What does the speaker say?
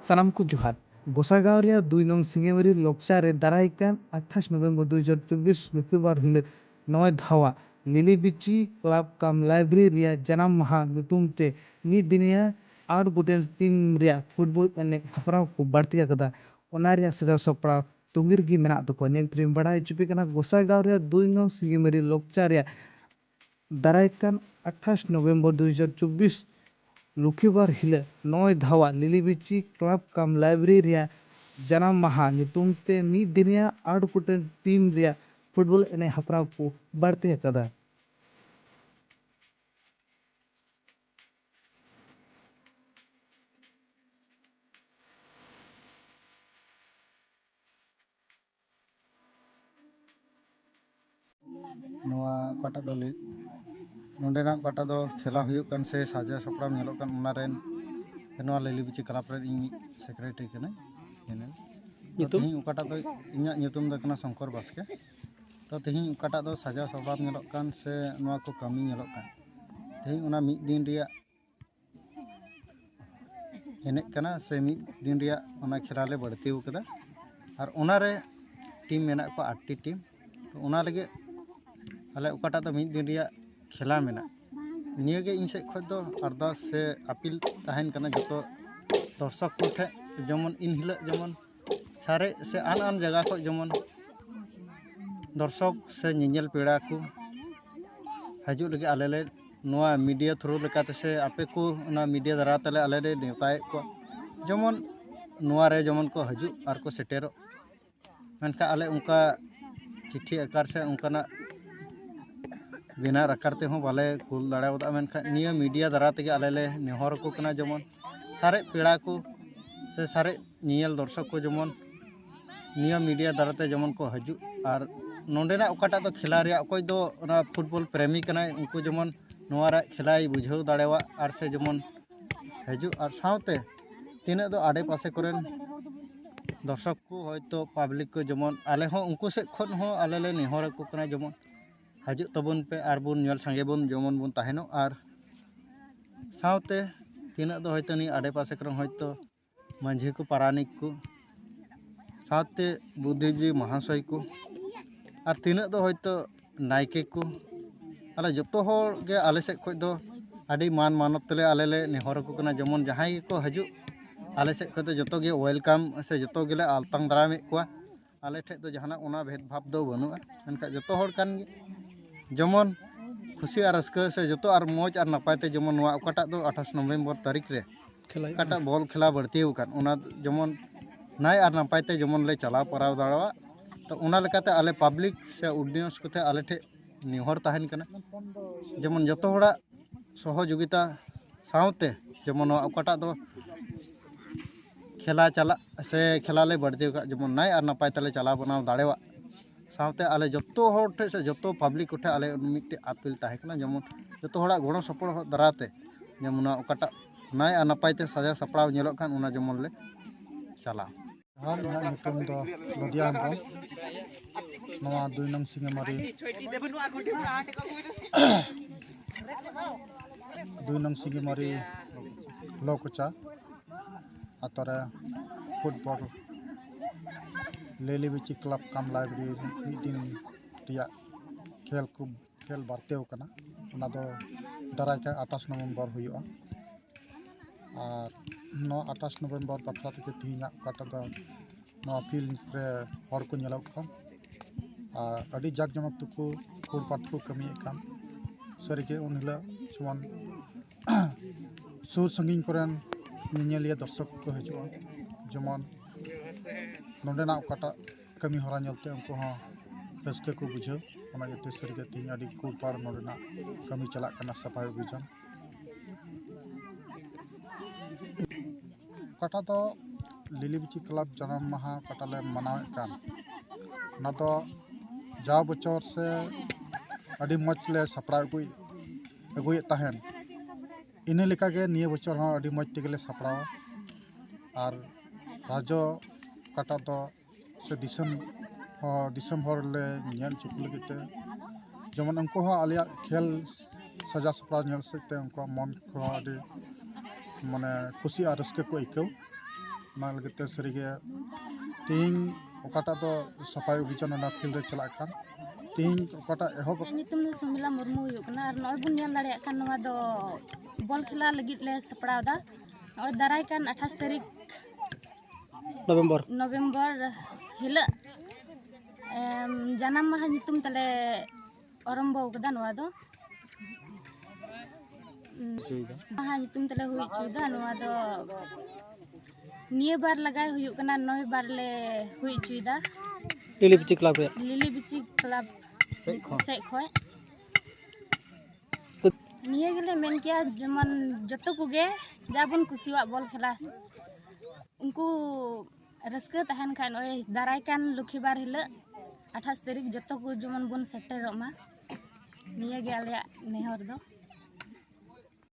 ᱥᱟᱱᱟᱢ ᱠᱚ ᱡᱚᱦᱟᱨ ᱜᱚᱥᱟᱜᱟᱶ ᱨᱮᱭᱟᱜ 2 ᱱᱚᱝ ᱥᱤᱝᱜᱮᱢᱟᱨᱤ ᱞᱚᱠᱪᱟ ᱨᱮ ᱫᱟᱨᱟᱭ ᱠᱟᱱ 28 নভেম্বর 2024 রবিবার হিᱞᱳᱜ 9 ধাওয়া ᱞᱤᱞᱤ ᱵᱤᱪᱤ ᱠᱞᱟᱵ ᱠᱟᱢ ᱞᱟᱭᱵᱨᱮᱨᱤ ᱨᱮᱭᱟᱜ ᱡᱟᱱᱟᱢ ᱢᱟᱦᱟ ᱧᱩᱛᱩᱢ ᱛᱮ ᱢᱤᱫ ᱫᱤᱱᱤᱭᱟ ᱟᱨ ᱜᱚᱴᱮᱱ ᱴᱤᱢ ᱨᱮᱭᱟᱜ ᱯᱷᱩᱴᱵᱚᱞ ᱮᱱᱮᱡ ᱦᱮᱯᱨᱟᱣ ᱠᱚ ᱵᱟᱹᱲᱛᱤ ᱟᱠᱟᱫᱟ᱾ ᱚᱱᱟ ᱨᱮᱭᱟᱜ ᱥᱟᱡᱟᱣ ᱥᱟᱯᱲᱟᱣ ᱛᱩᱝᱜᱤ ᱨᱮᱜᱮ ᱢᱮᱱᱟᱜ ᱛᱟᱠᱚᱣᱟ᱾ ᱧᱮᱞ ᱛᱮᱧ ᱵᱟᱲᱟᱭ ᱦᱚᱪᱚ ᱯᱮ ᱠᱟᱱᱟ ᱜᱚᱥᱟᱜᱟᱶ ᱨᱮᱭᱟᱜ 2 নং ᱥᱤᱝᱜᱮᱢᱟᱨᱤ ᱞᱚᱠᱪᱟ ᱨᱮᱭᱟᱜ ᱫᱟᱨᱟᱭ ᱠᱟᱱ 28 নভেম্বর 2024 রবিবার হিᱞᱳᱜ 9 ধাওয়া ᱞᱤᱞᱤ ᱵᱤᱪᱤ ᱠᱞᱟᱵ ᱠᱟᱢ ᱞᱟᱭᱵᱨᱮᱨᱤ ᱨᱮᱭᱟᱜ ᱡᱟᱱᱟᱢ ᱢᱟᱦᱟ ᱧᱩᱛᱩᱢ ᱛᱮ ᱢᱤᱫ ᱫᱤᱱᱤᱭᱟ 8 ᱜᱚᱴᱮᱱ ᱴᱤᱢ ᱨᱮᱭᱟᱜ ᱯᱷᱩᱴᱵᱚᱞ ᱮᱱᱮᱡ ᱦᱮᱯᱨᱟᱣ ᱠᱚ ᱵᱟᱹᱲᱛᱤ ᱟᱠᱟᱫᱟ᱾ ᱱᱚᱣᱟ ᱚᱠᱟᱴᱟᱜ ᱫᱚ ᱱᱚᱰᱮᱱᱟᱜ ᱚᱠᱟᱴᱟᱜ ᱫᱚ ᱠᱷᱮᱞᱟ ᱦᱩᱭᱩᱜ ᱠᱟᱱ ᱥᱮ ᱥᱟᱡᱟᱣ ᱥᱟᱯᱲᱟᱣ ᱧᱮᱞᱚᱜ ᱠᱟᱱ ᱚᱱᱟ ᱨᱮᱱ ᱱᱚᱣᱟ ᱞᱤᱞᱤ ᱵᱤᱪᱤ ᱠᱞᱟᱵ ᱨᱮᱱ ᱤᱧ ᱥᱮᱠᱨᱮᱴᱟᱨᱤ ᱠᱟᱹᱱᱟᱹᱧ᱾ ᱛᱮᱦᱮᱧ ᱚᱠᱟᱴᱟᱜ ᱫᱚ ᱤᱧᱟᱹᱜ ᱧᱩᱛᱩᱢ ᱫᱚ ᱠᱟᱱᱟ ᱥᱚᱝᱠᱚᱨ ᱵᱟᱥᱠᱮ᱾ ᱛᱚ ᱛᱮᱦᱮᱧ ᱚᱠᱟᱴᱟᱜ ᱫᱚ ᱥᱟᱡᱟᱣ ᱥᱟᱯᱲᱟᱣ ᱧᱮᱞᱚᱜ ᱠᱟᱱ ᱥᱮ ᱱᱚᱣᱟ ᱠᱚ ᱠᱟᱹᱢᱤ ᱧᱮᱞᱚᱜ ᱠᱟᱱ ᱛᱮᱦᱮᱧ ᱚᱱᱟ ᱢᱤᱫ ᱫᱤᱱ ᱨᱮᱭᱟᱜ ᱮᱱᱮᱡ ᱠᱟᱱᱟ ᱥᱮ ᱢᱤᱫ ᱫᱤᱱ ᱨᱮᱭᱟᱜ ᱚᱱᱟ ᱠᱷᱮᱞᱟ ᱞᱮ ᱵᱟᱹᱲᱛᱤ ᱟᱠᱟᱫᱟ ᱟᱨ ᱚᱱᱟᱨᱮ ᱴᱤᱢ ᱢᱮᱱᱟᱜ ᱠᱚᱣᱟ 8ᱴᱤ ᱴᱤᱢ᱾ ᱛᱚ ᱚᱱᱟ ᱞᱟᱹᱜᱤᱫ ᱟᱞᱮ ᱚᱠᱟᱴᱟᱜ ᱫᱚ ᱢᱤᱫ ᱫᱤᱱ ᱨᱮᱭᱟᱜ ᱠᱷᱮᱞᱟ ᱢᱮᱱᱟᱜ ᱱᱤᱭᱟᱹᱜᱮ ᱤᱧ ᱥᱮᱫ ᱠᱷᱚᱱ ᱫᱚ ᱟᱨᱫᱟᱥ ᱥᱮ ᱟপিল ᱛᱟᱦᱮᱱ ᱠᱟᱱᱟ ᱡᱚᱛᱚ ᱫᱚᱨशᱚᱠ ᱠᱚ ᱴᱷᱮᱱ ᱡᱮᱢᱚᱱ ᱤᱱ ᱦᱤᱞᱳᱜ ᱡᱮᱢᱚᱱ ᱥᱟᱨᱮᱡ ᱥᱮ ᱟᱱ ᱡᱟᱭᱜᱟ ᱠᱷᱚᱱ ᱡᱮᱢᱚᱱ ᱫᱚᱨशᱚᱠ ᱥᱮ ᱧᱮᱧᱮᱞ ᱯᱮᱲᱟ ᱠᱚ ᱦᱤᱡᱩᱜ ᱞᱟᱹᱜᱤᱫ ᱟᱞᱮ ᱞᱮ ᱱᱚᱣᱟ ᱢᱤᱰᱤᱭᱟ ᱛᱷᱨᱩ ᱞᱮᱠᱟᱛᱮ ᱥᱮ ᱟᱯᱮ ᱠᱚ ᱚᱱᱟ ᱢᱤᱰᱤᱭᱟ ᱫᱟᱨᱟᱭ ᱛᱮᱞᱮ ᱟᱞᱮ ᱞᱮ ᱱᱮᱣᱛᱟᱭᱮᱫ ᱠᱚᱣᱟ ᱡᱮᱢᱚᱱ ᱱᱚᱣᱟ ᱨᱮ ᱡᱮᱢᱚᱱ ᱠᱚ ᱦᱤᱡᱩᱜ ᱟᱨ ᱠᱚ ᱥᱮᱴᱮᱨᱚᱜ᱾ ᱢᱮᱱᱠᱷᱟᱱ ᱟᱞᱮ ᱚᱱᱠᱟ ᱪᱤᱴᱷᱤ ᱟᱠᱟᱨ ᱥᱮ ᱚᱱᱠᱟᱱᱟᱜ ᱵᱮᱱᱟᱨ ᱟᱠᱟᱨ ᱛᱮᱦᱚᱸ ᱵᱟᱞᱮ ᱠᱩᱞ ᱫᱟᱲᱮᱣᱟᱫᱟ᱾ ᱢᱮᱱᱠᱷᱟᱱ ᱱᱤᱭᱟᱹ ᱢᱤᱰᱤᱭᱟ ᱫᱟᱨᱟ ᱛᱮᱜᱮ ᱟᱞᱮ ᱞᱮ ᱱᱮᱦᱚᱨ ᱟᱠᱚ ᱠᱟᱱᱟ ᱡᱮᱢᱚᱱ ᱥᱟᱨᱮᱡ ᱯᱮᱲᱟ ᱠᱚ ᱥᱮ ᱥᱟᱨᱮᱡ ᱧᱮᱧᱮᱞ ᱫᱚᱨशᱚᱠ ᱠᱚ ᱡᱮᱢᱚᱱ ᱱᱤᱭᱟᱹ ᱢᱤᱰᱤᱭᱟ ᱫᱟᱨᱟᱛᱮ ᱡᱮᱢᱚᱱ ᱠᱚ ᱦᱤᱡᱩᱜ ᱟᱨ ᱱᱚᱰᱮᱱᱟᱜ ᱚᱠᱟᱴᱟᱜ ᱫᱚ ᱠᱷᱮᱞᱟ ᱨᱮᱭᱟᱜ ᱚᱠᱚᱭ ᱫᱚ ᱚᱱᱟ ᱯᱷᱩᱴᱵᱚᱞ ᱯᱨᱮᱢᱤ ᱠᱟᱱᱟᱭ ᱩᱱᱠᱩ ᱡᱮᱢᱚᱱ ᱱᱚᱣᱟ ᱨᱮᱭᱟᱜ ᱠᱷᱮᱞᱟᱭ ᱵᱩᱡᱷᱟᱹᱣ ᱫᱟᱲᱮᱭᱟᱜ ᱟᱨ ᱥᱮ ᱡᱮᱢᱚᱱ ᱦᱤᱡᱩᱜ ᱟᱨ ᱥᱟᱶᱛᱮ ᱛᱤᱱᱟᱹᱜ ᱫᱚ ᱟᱰᱮ ᱯᱟᱥᱮ ᱠᱚᱨᱮᱱ ᱫᱚᱨशᱚᱠ ᱠᱚ ᱦᱚᱭᱛᱳ ᱯᱟᱵᱽᱞᱤᱠ ko ᱡᱮᱢᱚᱱ ᱟᱞᱮ ᱦᱚᱸ ᱩᱱᱠᱩ ᱥᱮᱫ ᱠᱷᱚᱱ ᱦᱚᱸ ᱟᱞᱮ ᱞᱮ ᱱᱮᱦᱚᱨ ᱟᱠᱚ ᱠᱟᱱᱟ ᱡᱮᱢᱚᱱ ᱦᱤᱡᱩᱜ ᱛᱟᱵᱚᱱ ᱯᱮ ᱟᱨ ᱵᱚᱱ ᱧᱮᱞ ᱥᱟᱸᱜᱮ ᱵᱚᱱ ᱡᱮᱢᱚᱱ ᱵᱚᱱ ᱛᱟᱦᱮᱱᱚᱜ ᱟᱨ ᱥᱟᱶᱛᱮ ᱛᱤᱱᱟᱹᱜ ᱫᱚ ᱦᱚᱭᱛᱳ ᱱᱤᱭᱟᱹ ᱟᱰᱮ ᱯᱟᱥᱮ ᱠᱚᱨᱮ ᱦᱚᱭᱛᱳ ᱢᱟᱹᱡᱷᱤ ᱠᱚ ᱯᱟᱨᱟᱱᱤᱠ ᱠᱚ ᱥᱟᱶᱛᱮ ᱵᱩᱫᱽᱫᱷᱤᱡᱤᱵী ᱢᱚᱦᱟᱥᱚᱭ ᱠᱚ ᱟᱨ ᱛᱤᱱᱟᱹᱜ ᱫᱚ ᱦᱚᱭᱛᱳ ᱱᱟᱭᱠᱮ ᱠᱚ ᱟᱞᱮ ᱡᱚᱛᱚ ᱦᱚᱲ ᱜᱮ ᱟᱞᱮ ᱥᱮᱫ ᱠᱷᱚᱱ ᱫᱚ ᱟᱹᱰᱤ ᱢᱟᱱ ᱢᱟᱱᱚᱛ ᱛᱮᱞᱮ ᱟᱞᱮ ᱞᱮ ᱱᱮᱦᱚᱨ ᱟᱠᱚ ᱠᱟᱱᱟ ᱡᱮᱢᱚᱱ ᱡᱟᱦᱟᱸᱭ ᱜᱮᱠᱚ ᱦᱤᱡᱩᱜ ᱟᱞᱮ ᱥᱮᱫ ᱠᱷᱚᱱ ᱫᱚ ᱡᱚᱛᱚ ᱜᱮ ᱳᱭᱮᱞᱠᱟᱢ ᱥᱮ ᱡᱚᱛᱚ ᱜᱮᱞᱮ ᱟᱞᱛᱟᱝ ᱫᱟᱨᱟᱢᱮᱫ ᱠᱚᱣᱟ᱾ ᱟᱞᱮ ᱴᱷᱮᱡ ᱫᱚ ᱡᱟᱦᱟᱱᱟᱜ ᱚᱱᱟ ᱵᱷᱮᱫ ᱵᱷᱟᱵᱽ ᱫᱚ ᱵᱟᱹᱱᱩᱜᱼᱟ᱾ ᱢᱮᱱᱠᱷᱟᱱ ᱡᱚᱛᱚ ᱦᱚᱲ ᱠᱟᱱ ᱜᱮ ᱡᱮᱢᱚᱱ ᱠᱷᱩᱥᱤ ᱟᱨ ᱨᱟᱹᱥᱠᱟᱹ ᱥᱮ ᱡᱚᱛᱚ ᱟᱨ ᱢᱚᱡᱽ ᱟᱨ ᱱᱟᱯᱟᱭ ᱛᱮ ᱡᱮᱢᱚᱱ ᱱᱚᱣᱟ ᱚᱠᱟᱴᱟᱜ ᱫᱚ 28 নভেম্বর ᱛᱟᱹᱨᱤᱠᱷ ᱨᱮ ᱚᱠᱟᱴᱟᱜ ᱵᱚᱞ ᱠᱷᱮᱞᱟ ᱵᱟᱹᱲᱛᱤ ᱟᱠᱟᱱ ᱚᱱᱟ ᱡᱮᱢᱚᱱ ᱱᱟᱭ ᱟᱨ ᱱᱟᱯᱟᱭ ᱛᱮ ᱡᱮᱢᱚᱱ ᱞᱮ ᱪᱟᱞᱟᱣ ᱯᱟᱨᱟᱣ ᱫᱟᱲᱮᱭᱟᱜ᱾ ᱛᱚ ᱚᱱᱟ ᱞᱮᱠᱟᱛᱮ ᱟᱞᱮ ᱯᱟᱵᱽᱞᱤᱠ ᱥᱮ ᱚᱰᱤᱭᱮᱱᱥ ᱠᱚᱛᱮ ᱟᱞᱮ ᱴᱷᱮᱡ ᱱᱮᱦᱚᱨ ᱛᱟᱦᱮᱱ ᱠᱟᱱᱟ ᱡᱮᱢᱚᱱ ᱡᱚᱛᱚ ᱦᱚᱲᱟᱜ ᱥᱚᱦᱚᱡᱳᱜᱤতা ᱥᱟᱶᱛᱮ ᱡᱮᱢᱚᱱ ᱱᱚᱣᱟ ᱚᱠᱟᱴᱟᱜ ᱫᱚ ᱠᱷᱮᱞᱟ ᱪᱟᱞᱟᱜ ᱥᱮ ᱠᱷᱮᱞᱟ ᱞᱮ ᱵᱟᱹᱲᱛᱤ ᱟᱠᱟᱫ ᱡᱮᱢᱚᱱ ᱱᱟᱭ ᱟᱨ ᱱᱟᱯᱟᱭ ᱛᱮᱞᱮ ᱪᱟᱞᱟᱣ ᱵᱟᱱᱟᱣ ᱫᱟᱲᱮᱭᱟᱜ᱾ ᱥᱟᱶᱛᱮ ᱟᱞᱮ ᱡᱚᱛᱚ ᱦᱚᱲ ᱴᱷᱮᱡ ᱥᱮ ᱡᱚᱛᱚ ᱯᱟᱵᱽᱞᱤᱠ ᱠᱚᱴᱷᱮᱱ ᱟᱞᱮ ᱢᱤᱫᱴᱮᱡ ᱟᱯᱤᱞ ᱛᱟᱦᱮᱸ ᱠᱟᱱᱟ ᱡᱮᱢᱚᱱ ᱡᱚᱛᱚ ᱦᱚᱲᱟᱜ ᱜᱚᱲᱚ ᱥᱚᱯᱚᱦᱚᱫ ᱫᱟᱨᱟᱭᱛᱮ ᱡᱮᱢᱚᱱ ᱱᱚᱣᱟ ᱚᱠᱟᱴᱟᱜ ᱱᱟᱭ ᱟᱨ ᱱᱟᱯᱟᱭ ᱛᱮ ᱥᱟᱡᱟᱣ ᱥᱟᱯᱲᱟᱣ ᱧᱮᱞᱚᱜ ᱠᱟᱱ ᱚᱱᱟ ᱡᱮᱢᱚᱱ ᱞᱮ ᱪᱟᱞᱟᱣ᱾ ᱤᱧᱟᱹᱜ ᱧᱩᱛᱩᱢ ᱫᱚ ᱞᱚᱫᱤᱭᱟ ᱦᱮᱢᱵᱨᱚᱢ᱾ ᱱᱚᱣᱟ 2 নং ᱥᱤᱝᱜᱮᱢᱟᱨᱤ 2 নং ᱥᱤᱝᱜᱮᱢᱟᱨᱤ ᱞᱚᱠᱚᱪᱟ ᱟᱛᱳᱨᱮ ᱯᱷᱩᱴᱵᱚᱞ ᱞᱤᱞᱤ ᱵᱤᱪᱤ ᱠᱞᱟᱵ ᱠᱟᱢ ᱞᱟᱭᱵᱨᱮᱨᱤ ᱢᱤᱫ ᱫᱤᱱ ᱨᱮᱭᱟᱜ ᱠᱷᱮᱞ ᱵᱟᱲᱛᱤ ᱟᱠᱟᱱᱟ᱾ ᱚᱱᱟ ᱫᱚ ᱫᱟᱨᱟᱭᱠᱟᱱ 28 নভেম্বর ᱦᱩᱭᱩᱜᱼᱟ ᱟᱨ ᱱᱚᱣᱟ 28 নভেম্বর ᱵᱟᱠᱷᱨᱟ ᱛᱮᱜᱮ ᱛᱮᱦᱮᱧᱟᱜ ᱚᱠᱟᱴᱟᱜ ᱫᱚ ᱱᱚᱣᱟ ᱯᱷᱤᱞᱰ ᱨᱮ ᱦᱚᱲ ᱠᱚ ᱧᱮᱞᱚᱜ ᱠᱟᱱ ᱟᱨ ᱟᱹᱰᱤ ᱡᱟᱠ ᱡᱚᱢᱚᱠ ᱛᱮᱠᱚ ᱯᱷᱩᱴᱯᱟᱛ ᱠᱚ ᱠᱟᱹᱢᱤᱭᱮᱫ ᱠᱟᱱ ᱥᱟᱹᱨᱤᱜᱮ ᱩᱱ ᱦᱤᱞᱳᱜ ᱡᱮᱢᱚᱱ ᱥᱩᱨ ᱥᱟᱺᱜᱤᱧ ᱠᱚᱨᱮᱱ ᱧᱮᱧᱮᱞᱤᱭᱟᱹ ᱫᱚᱨशᱚᱠ ᱠᱚ ᱦᱤᱡᱩᱜᱼᱟ ᱡᱮᱢᱚᱱ ᱱᱚᱰᱮᱱᱟᱜ ᱚᱠᱟᱴᱟᱜ ᱠᱟᱹᱢᱤ ᱦᱚᱨᱟ ᱧᱮᱞᱛᱮ ᱩᱱᱠᱩ ᱦᱚᱸ ᱨᱟᱹᱥᱠᱟᱹ ᱠᱚ ᱵᱩᱡᱷᱟᱹᱣ᱾ ᱚᱱᱟ ᱤᱭᱟᱹᱛᱮ ᱥᱟᱹᱨᱤᱜᱮ ᱛᱮᱦᱮᱧ ᱟᱹᱰᱤ ᱠᱩᱞᱯᱟᱲ ᱱᱚᱰᱮᱱᱟᱜ ᱠᱟᱹᱢᱤ ᱪᱟᱞᱟᱜ ᱠᱟᱱᱟ ᱥᱟᱯᱷᱟᱭ ᱚᱵᱷᱤᱡᱟᱱ᱾ ᱚᱠᱟᱴᱟᱜ ᱫᱚ ᱞᱤᱞᱤ ᱵᱤᱪᱤ ᱠᱞᱟᱵ ᱡᱟᱱᱟᱢ ᱢᱟᱦᱟ ᱚᱠᱟᱴᱟᱜ ᱞᱮ ᱢᱟᱱᱟᱣᱮᱫ ᱠᱟᱱ ᱚᱱᱟ ᱫᱚ ᱡᱟᱣ ᱵᱚᱪᱷᱚᱨ ᱥᱮ ᱟᱹᱰᱤ ᱢᱚᱡᱽ ᱞᱮ ᱥᱟᱯᱲᱟᱣ ᱟᱹᱜᱩᱭᱮᱫ ᱛᱟᱦᱮᱱ ᱤᱱᱟᱹ ᱞᱮᱠᱟᱜᱮ ᱱᱤᱭᱟᱹ ᱵᱚᱪᱷᱚᱨ ᱦᱚᱸ ᱟᱹᱰᱤ ᱢᱚᱡᱽ ᱛᱮᱜᱮᱞᱮ ᱥᱟᱯᱲᱟᱣᱟ ᱟᱨ ᱨᱟᱡᱽᱡᱚ ᱚᱠᱟᱴᱟᱜ ᱫᱚ ᱥᱮ ᱫᱤᱥᱚᱢ ᱦᱚᱲ ᱞᱮ ᱧᱮᱞ ᱦᱚᱪᱚ ᱠᱚ ᱞᱟᱹᱜᱤᱫ ᱛᱮ ᱡᱮᱢᱚᱱ ᱩᱱᱠᱩ ᱦᱚᱸ ᱟᱞᱮᱭᱟᱜ ᱠᱷᱮᱞ ᱥᱟᱡᱟᱣ ᱥᱟᱯᱲᱟᱣ ᱧᱮᱞ ᱥᱮᱫ ᱛᱮ ᱩᱱᱠᱩᱣᱟᱜ ᱢᱚᱱ ᱠᱚᱦᱚᱸ ᱟᱹᱰᱤ ᱢᱟᱱᱮ ᱠᱩᱥᱤ ᱟᱨ ᱨᱟᱹᱥᱠᱟᱹ ᱠᱚ ᱟᱹᱭᱠᱟᱹᱣ ᱚᱱᱟ ᱞᱟᱹᱜᱤᱫ ᱛᱮ ᱥᱟᱹᱨᱤᱜᱮ ᱛᱮᱦᱮᱧ ᱚᱠᱟᱴᱟᱜ ᱫᱚ ᱥᱟᱯᱷᱟᱭ ᱚᱵᱷᱤᱡᱟᱱ ᱚᱱᱟ ᱯᱷᱤल्ᱰ ᱨᱮ ᱪᱟᱞᱟᱜ ᱠᱟᱱ ᱛᱮᱦᱮᱧ ᱚᱠᱟᱴᱟᱜ ᱮᱦᱚᱵ ᱧᱩᱛᱩᱢ ᱫᱚ ᱥᱩᱢᱤᱞᱟ ᱢᱩᱨᱢᱩ ᱦᱩᱭᱩᱜ ᱠᱟᱱᱟ ᱟᱨ ᱱᱚᱜᱼᱚᱭ ᱵᱚᱱ ᱧᱮᱞ ᱫᱟᱲᱮᱭᱟᱜ ᱠᱟᱱ ᱱᱚᱣᱟ ᱫᱚ ᱵᱚᱞ ᱠᱷᱮᱞᱟ ᱞᱟᱹᱜᱤᱫ ᱞᱮ ᱥᱟᱯᱲᱟᱣ ᱮᱫᱟ ᱱᱚᱜᱼᱚᱭ ᱫᱟᱨᱟᱭ ᱠᱟᱱ 28 ᱛᱟᱹᱨᱤᱠᱷ ᱱᱚᱵᱷᱮᱢᱵᱚᱨ ᱦᱤᱞᱳᱜ ᱡᱟᱱᱟᱢ ᱢᱟᱦᱟ ᱧᱩᱛᱩᱢ ᱛᱮᱞᱮ ᱟᱨᱟᱢᱵᱚ ᱟᱠᱟᱫᱟ ᱱᱚᱣᱟ ᱫᱚ ᱢᱟᱦᱟ ᱧᱩᱛᱩᱢ ᱛᱮᱞᱮ ᱦᱩᱭ ᱦᱚᱪᱚᱭᱮᱫᱟ ᱱᱚᱣᱟ ᱫᱚ ᱱᱤᱭᱟᱹ ᱵᱟᱨ ᱞᱟᱜᱟᱭ ᱦᱩᱭᱩᱜ ᱠᱟᱱᱟ 9 ᱵᱟᱨ ᱞᱮ ᱦᱩᱭ ᱦᱚᱪᱚᱭᱮᱫᱟ ᱞᱤᱞᱤ ᱵᱤᱪᱤ ᱠᱞᱟᱵ ᱥᱮᱡ ᱠᱷᱚᱡ ᱱᱤᱭᱟᱹ ᱜᱮᱞᱮ ᱢᱮᱱ ᱠᱮᱭᱟ ᱡᱮᱢᱚᱱ ᱡᱚᱛᱚ ᱠᱚᱜᱮ ᱡᱟ ᱵᱚᱱ ᱠᱩᱥᱤᱭᱟᱜ ᱵᱚᱞ ᱠᱷᱮᱞᱟ उनको रस्क तहन खान दाराय कान लक्ष्मीबार हिल 28 तारीख जो को जमन बन सेटेरोमा निया गे आले नेहर दो।